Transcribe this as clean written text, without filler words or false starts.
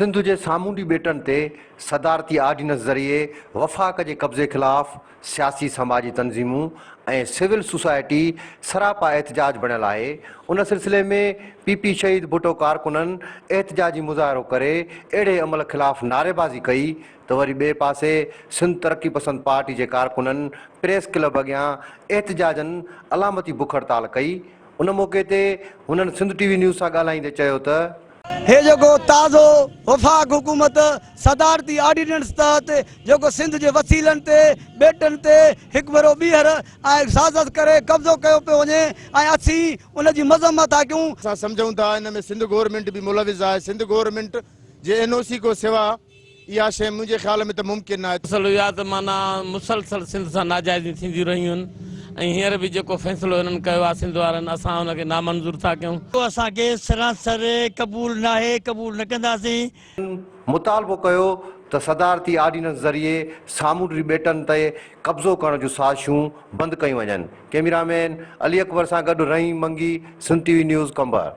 सिंध जे सामूंडी बेटन ते सदारती आर्डिनेंस ज़रिए वफ़ाक़ जे कब्ज़े ख़िलाफ़ सियासी समाजी तंज़ीमूं ऐं सिविल सोसाइटी सरापा एहतजाज बणियल आहे। उन सिलसिले में पीपी शहीद भुट्टो कारकुननि एहतजाजी मुज़ाहिरो करे अहिड़े अमल ख़िलाफ़ नारेबाज़ी कई त वरी ॿिए पासे सिंध तरक़ी पसंद पार्टी जे कारकुननि प्रेस क्लब अॻियां एहतजाजनि अलामती बुख हड़ताल कई। उन मौक़े ते हुननि सिंध टीवी न्यूज़ सां ॻाल्हाईंदे चयो त हे जो ताज़ो वफ़ाक़ हुकूमत सदारती ऑर्डिनेंस तहत जो सिंध के वसीलन ते बेटन ते एक भेरो ॿीहर साज़त करे कब्ज़ो कयो पियो वञे ऐं असीं उन जी मज़म्मत था कयूं। असां सम्झूं था इन में सिंध गवर्नमेंट भी मुलविज़ आहे। सिंध गवर्नमेंट जे एनओसी को सिवा इहा शइ मुंहिंजे ख़्याल में त मुमकिन आहे। असल इहा त माना मुसलसल सिंध सां नाजाइज़ी थींदी रहियूं आहिनि ऐं हींअर बि जेको फ़ैसिलो हिननि कयो आहे सिंध वारनि असां हुनखे नामंज़ूर था कयूं। असांखे सरासर क़बूल नाहे, क़बूल न कंदासीं। मुतालबो कयो त सदारती आर्डिनेंस ज़रिए सामूंडी बेटनि ते कब्ज़ो करण जूं साज़िशूं बंदि कयूं वञनि। कैमरामैन अली अकबर सां गॾु रहीम मंगी, सिंध टीवी न्यूज़ कंबर।